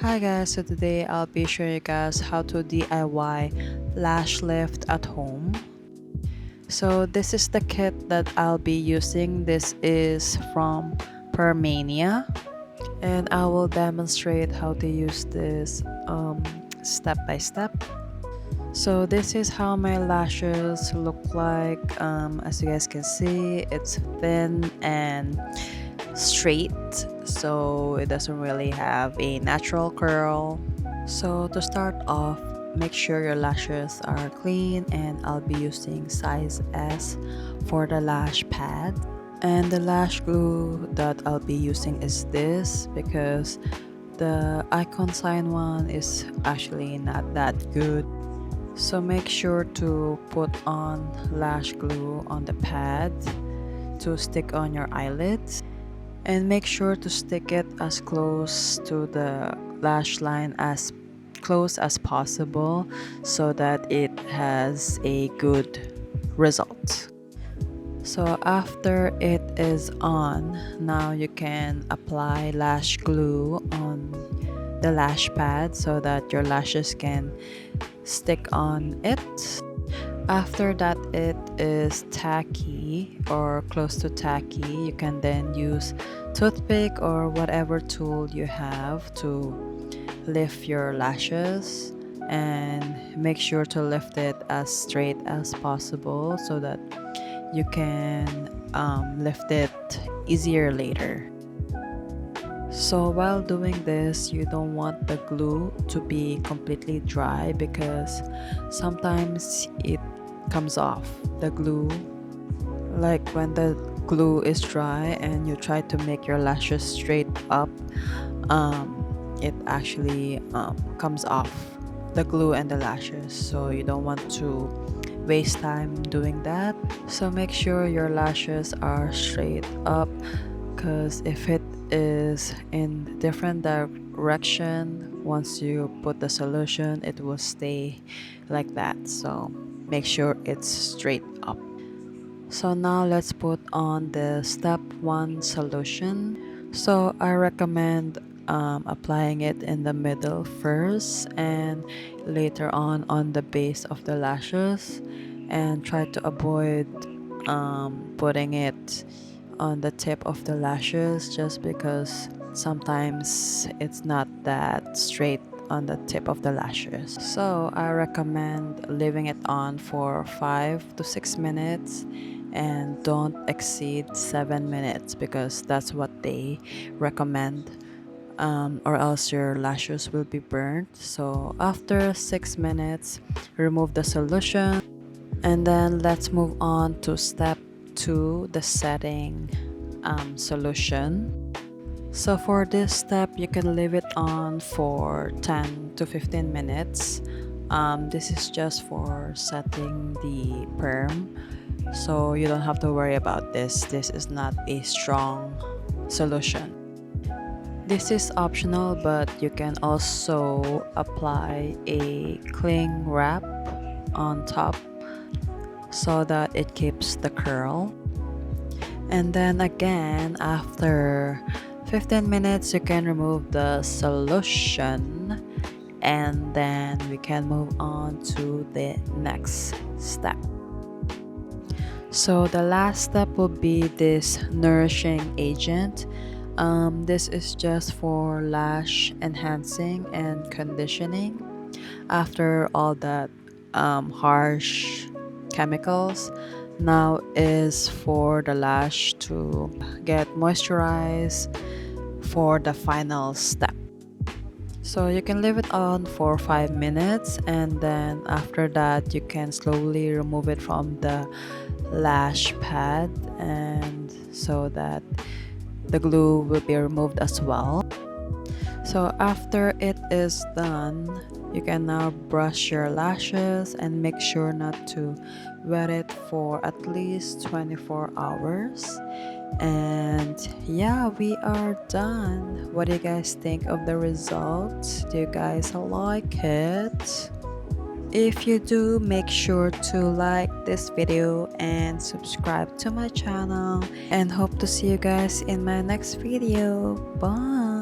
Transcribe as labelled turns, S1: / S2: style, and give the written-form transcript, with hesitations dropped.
S1: Hi guys, so today I'll be showing you guys how to DIY lash lift at home. So this is the kit that I'll be using. This is from Permania, and I will demonstrate how to use this step by step. So this is how my lashes look like. As you guys can see, it's thin and straight, so it doesn't really have a natural curl. So to start off, make sure your lashes are clean, and I'll be using size S for the lash pad. And the lash glue that I'll be using is this, because the 𝐂𝐀𝐊𝐄 one is actually not that good. So make sure to put on lash glue on the pad to stick on your eyelids, and make sure to stick it as close to the lash line as close as possible so that it has a good result. So after it is on, now you can apply lash glue on the lash pad so that your lashes can stick on it. After that it is tacky or close to tacky, you can then use toothpick or whatever tool you have to lift your lashes, and make sure to lift it as straight as possible so that you can lift it easier later. So while doing this, you don't want the glue to be completely dry, because sometimes it comes off, the glue. Like when the glue is dry and you try to make your lashes straight up, it actually comes off, the glue and the lashes. So you don't want to waste time doing that. So make sure your lashes are straight up, because if it is in different direction, once you put the solution, it will stay like that. So make sure it's straight up. So now let's put on the step 1 solution. So I recommend applying it in the middle first, and later on the base of the lashes, and try to avoid putting it on the tip of the lashes, just because sometimes it's not that straight on the tip of the lashes. So I recommend leaving it on for 5 to 6 minutes, and don't exceed 7 minutes, because that's what they recommend, or else your lashes will be burnt. So after 6 minutes, remove the solution, and then let's move on to step 2, the setting solution. So for this step, you can leave it on for 10 to 15 minutes. This is just for setting the perm, so you don't have to worry about this. This is not a strong solution. This is optional, but you can also apply a cling wrap on top so that it keeps the curl. And then again, after 15 minutes, you can remove the solution, and then we can move on to the next step. So the last step will be this nourishing agent. This is just for lash enhancing and conditioning after all that harsh chemicals. Now is for the lash to get moisturized for the final step. So you can leave it on for 5 minutes, and then after that you can slowly remove it from the lash pad, and so that the glue will be removed as well. So after it is done, you can now brush your lashes, and make sure not to wet it for at least 24 hours. And yeah, we are done. What do you guys think of the results? Do you guys like it? If you do, make sure to like this video and subscribe to my channel, and hope to see you guys in my next video. Bye!